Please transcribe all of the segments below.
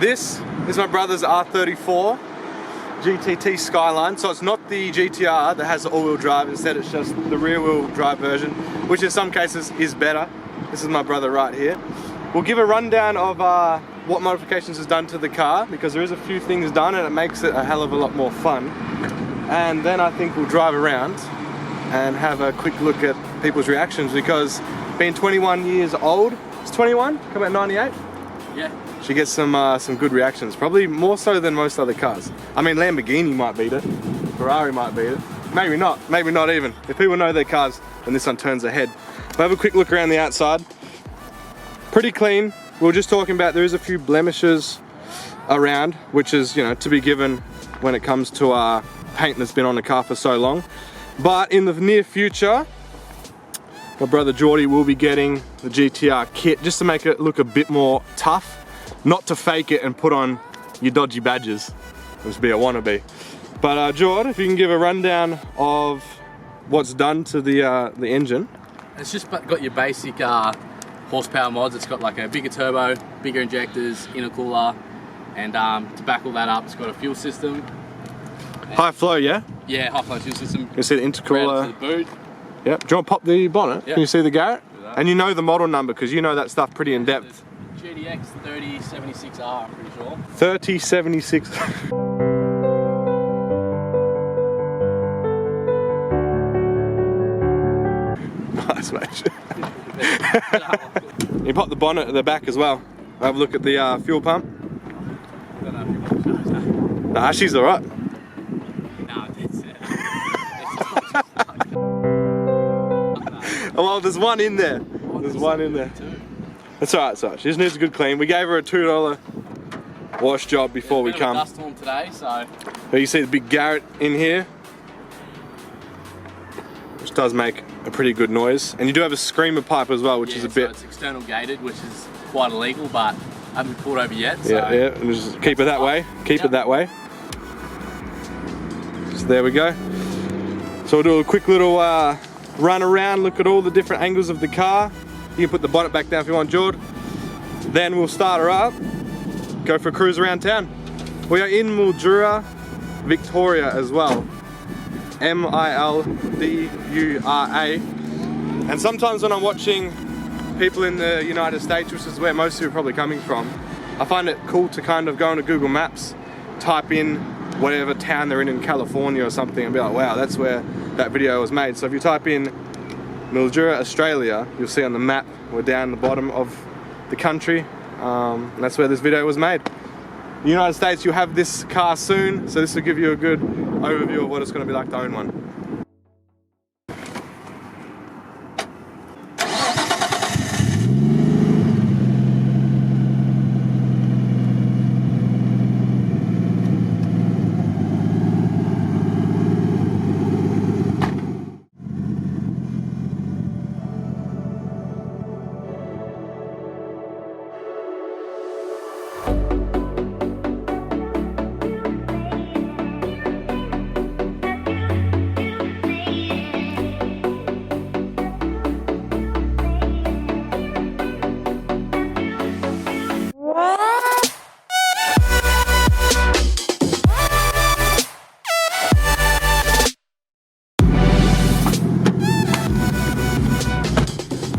This is my brother's R34 GTT Skyline. So it's not the GTR that has the all-wheel drive, instead it's just the rear-wheel drive version, which in some cases is better. This is my brother right here. We'll give a rundown of what modifications is done to the car, because there is a few things done and it makes it a hell of a lot more fun. And then I think we'll drive around and have a quick look at people's reactions, because being 21 years old, it's 21, come out 98? Yeah. She gets some good reactions, probably more so than most other cars. I mean, Lamborghini might beat it, Ferrari might beat it, maybe not even. If people know their cars, then this one turns ahead. We'll have a quick look around the outside. Pretty clean. We were just talking about there is a few blemishes around, which is, you know, to be given when it comes to paint that's been on the car for so long. But in the near future, my brother Geordie will be getting the GTR kit just to make it look a bit more tough, not to fake it and put on your dodgy badges, which would be a wannabe. But Jord, if you can give a rundown of what's done to the engine. It's just got your basic horsepower mods. It's got like a bigger turbo, bigger injectors, intercooler, and to back all that up, it's got a fuel system. High flow, yeah? Yeah, high flow fuel system. You can see the intercooler. To the boot. Yep. Do you want to pop the bonnet? Yep. Can you see the Garrett? And you know the model number, because you know that stuff pretty in depth. GDX 3076R, I'm pretty sure. 3076. Nice, mate. You pop the bonnet at the back as well. Have a look at the fuel pump. Nah, she's alright. No, that's it. Well, there's one in there. There's one in there. That's alright, so she just needs a good clean. We gave her a $2 wash job before we come. Dust on today, so. But you see the big Garrett in here, which does make a pretty good noise. And you do have a screamer pipe as well, which is a bit. So it's external gated, which is quite illegal, but I haven't been pulled over yet. So yeah, and just keep it that way. Keep it that way. So there we go. So we'll do a quick little run around, look at all the different angles of the car. You can put the bonnet back down if you want, Jord. Then we'll start her up, go for a cruise around town. We are in Mildura, Victoria as well. M-I-L-D-U-R-A. And sometimes when I'm watching people in the United States, which is where most of you are probably coming from, I find it cool to kind of go into Google Maps, type in whatever town they're in California or something, and be like, wow, that's where that video was made. So if you type in Mildura, Australia, you'll see on the map we're down the bottom of the country, and that's where this video was made. The United States, you'll have this car soon, so this will give you a good overview of what it's going to be like to own one.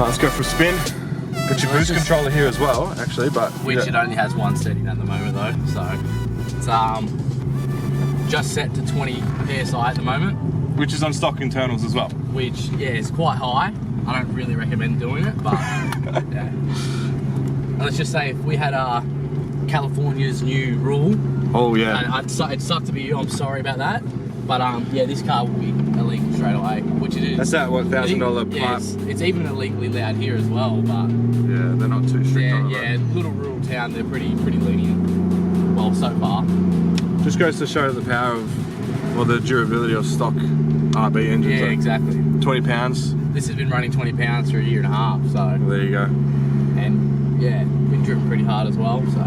Let's go for a spin. Put your boost controller here as well, actually, but which it only has one setting at the moment though, so it's just set to 20 PSI at the moment. Which is on stock internals as well. Which, yeah, is quite high. I don't really recommend doing it, but yeah. And let's just say if we had California's new rule. Oh yeah. It'd suck to be you. I'm sorry about that. But yeah, this car will be illegal straight away, which it is. That's that $1,000 yeah, pipe. it's even illegally loud here as well, but yeah, they're not too strict on it. Yeah, little rural town, they're pretty lenient. Well, so far. Just goes to show the power of, well, the durability of stock RB engines. Yeah, exactly. 20 pounds. This has been running 20 pounds for a year and a half, so. Well, there you go. And yeah, been driven pretty hard as well, so.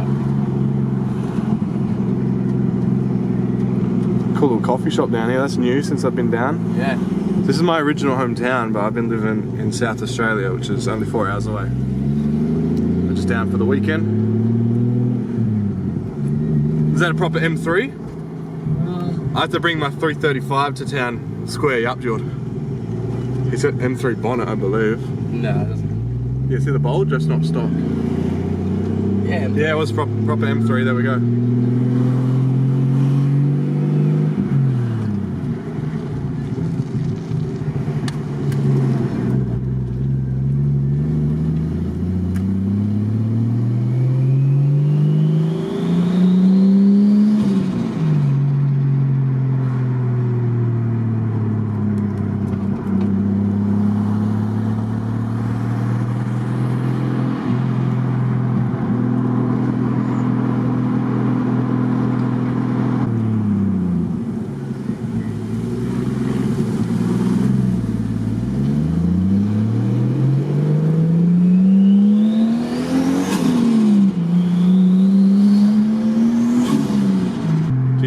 Cool little coffee shop down here. That's new since I've been down. Yeah. This is my original hometown, but I've been living in South Australia, which is only 4 hours away. I'm just down for the weekend. that a proper M3? I have to bring my 335 to town, square you up, Jordan. He's got M3 bonnet, I believe. No, it doesn't. Yeah, see the bulge? Just not stock. Yeah. Yeah, it was proper M3, there we go.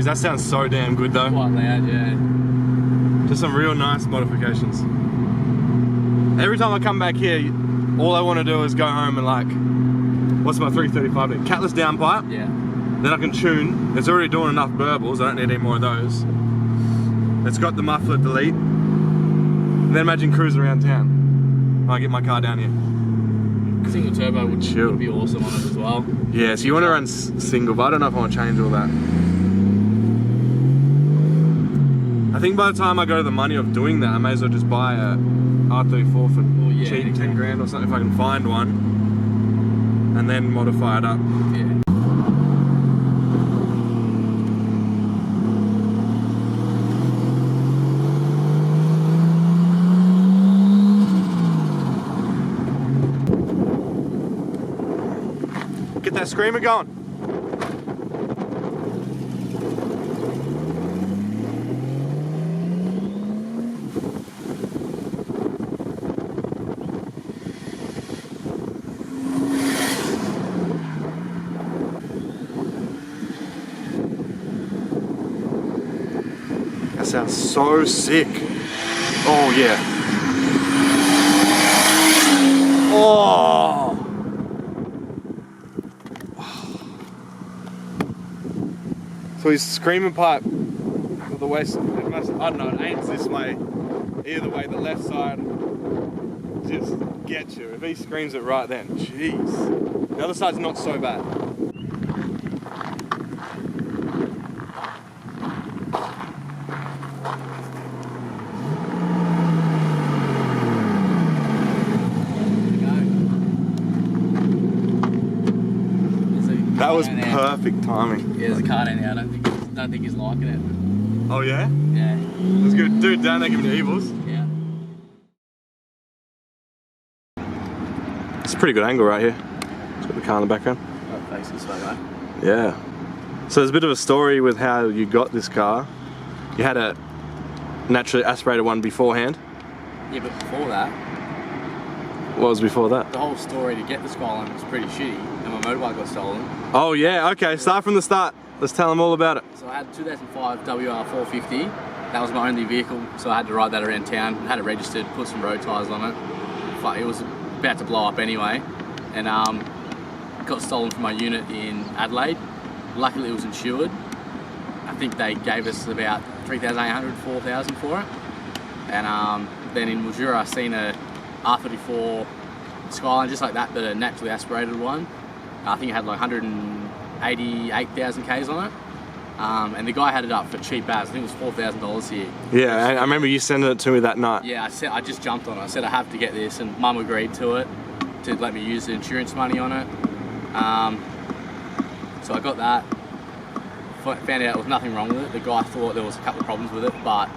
That sounds so damn good though. Quite loud, yeah. Just some real nice modifications. Every time I come back here, all I want to do is go home and like, what's my 335 doing? Catless downpipe. Yeah. Then I can tune. It's already doing enough burbles. I don't need any more of those. It's got the muffler delete. And then imagine cruising around town. When I get my car down here. Single turbo would be awesome on it as well. Yeah, so you want to run single, but I don't know if I want to change all that. I think by the time I go to the money of doing that, I may as well just buy a R34 for cheap, 10 grand or something if I can find one, and then modify it up. Yeah. Get that screamer going. That sounds so sick. Oh yeah. Oh. So his screaming pipe with the waist, it must, I don't know, it aims this way. Either way, the left side just gets you. If he screams it right then, jeez. The other side's not so bad. That was perfect timing. Yeah, there's a car down there. I don't think he's liking it. Oh yeah? Yeah. That's good. Dude, down there giving you evils. Yeah. It's a pretty good angle right here. It's got the car in the background. Oh, face this way, right? Yeah. So there's a bit of a story with how you got this car. You had a naturally aspirated one beforehand. Yeah, but before that, What was before that? the whole story to get the Skyline was pretty shitty, and my motorbike got stolen. Oh yeah, okay, start from the start. Let's tell them all about it. So I had a 2005 WR450. That was my only vehicle, so I had to ride that around town. Had it registered, put some road tyres on it. But it was about to blow up anyway, and got stolen from my unit in Adelaide. Luckily it was insured. I think they gave us about 3,800, 4,000 for it. And then in Mildura I seen a R34 Skyline just like that, but a naturally aspirated one. I think it had like 188,000 Ks on it. And the guy had it up for cheap as. I think it was $4,000 here. Yeah, I remember you sending it to me that night. Yeah, I just jumped on it. I said I have to get this, and Mum agreed to it, to let me use the insurance money on it. So I got that. Found out there was nothing wrong with it. The guy thought there was a couple of problems with it, but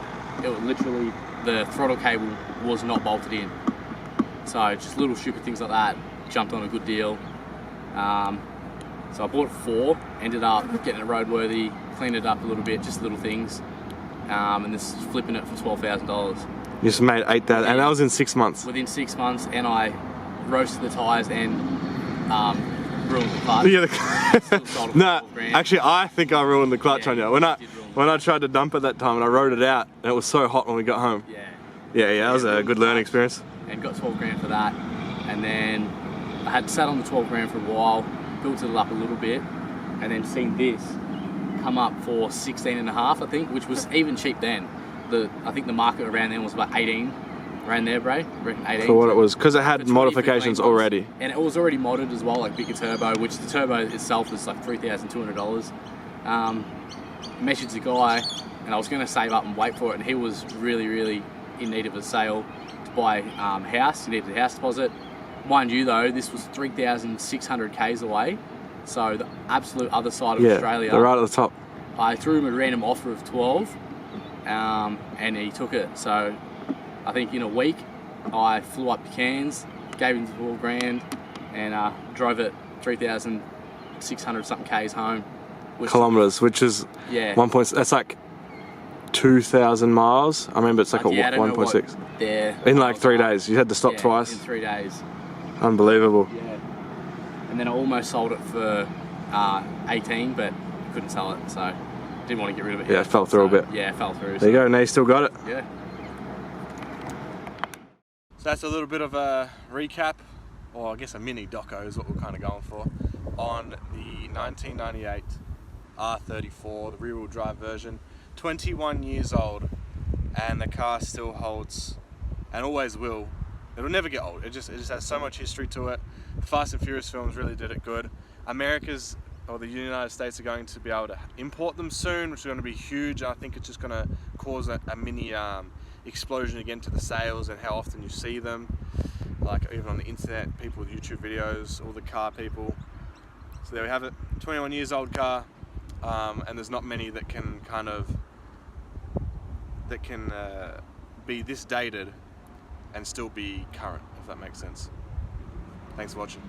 it was literally, the throttle cable was not bolted in. So just little stupid things like that. Jumped on a good deal. So I bought 4, ended up getting it roadworthy, cleaned it up a little bit, just little things, and this is flipping it for $12,000. You just made 8,000, and that was in 6 months. Within 6 months, and I roasted the tyres and ruined the clutch. Yeah, Still sold it for no, 12 grand. actually, I think I ruined the clutch Yeah, on you. you When I did ruin when I tried to dump it that time and I rode it out, and it was so hot when we got home. Yeah. Yeah, that was a good learning experience. And got 12 grand for that, and then I had sat on the 12 grand for a while, built it up a little bit, and then seen this come up for 16.5, I think, which was even cheap then. I think the market around then was about 18, around there, Bray. 18. For what it was, because it had modifications already. And it was already modded as well, like bigger turbo, which the turbo itself was like $3,200. Messaged the guy, and I was going to save up and wait for it, and he was really, really in need of a sale to buy a house. He needed a house deposit. Mind you though, this was 3,600 k's away, so the absolute other side of Australia. They're right at the top. I threw him a random offer of 12, and he took it. So I think in a week I flew up to Cairns, gave him 12 grand, and drove it 3,600 something k's home. Kilometers, which is 1 point. That's like 2,000 miles. I remember it's like a 1.6. In like 3 days, you had to stop twice. In 3 days. Unbelievable. Yeah. And then I almost sold it for 18, but couldn't sell it, so didn't want to get rid of it. Yeah, it fell through a bit. Yeah, it fell through. There you go. Now you still got it. Yeah. So that's a little bit of a recap, or I guess a mini doco is what we're kind of going for, on the 1998 R34, the rear-wheel drive version. 21 years old, and the car still holds, and always will. It'll never get old. It just has so much history to it. The Fast and Furious films really did it good. America's, or the United States, are going to be able to import them soon, which is going to be huge. I think it's just going to cause a mini explosion again to the sales and how often you see them. Like even on the internet, people with YouTube videos, all the car people. So there we have it. 21 years old car, and there's not many that can be this dated and still be current, if that makes sense. Thanks for watching.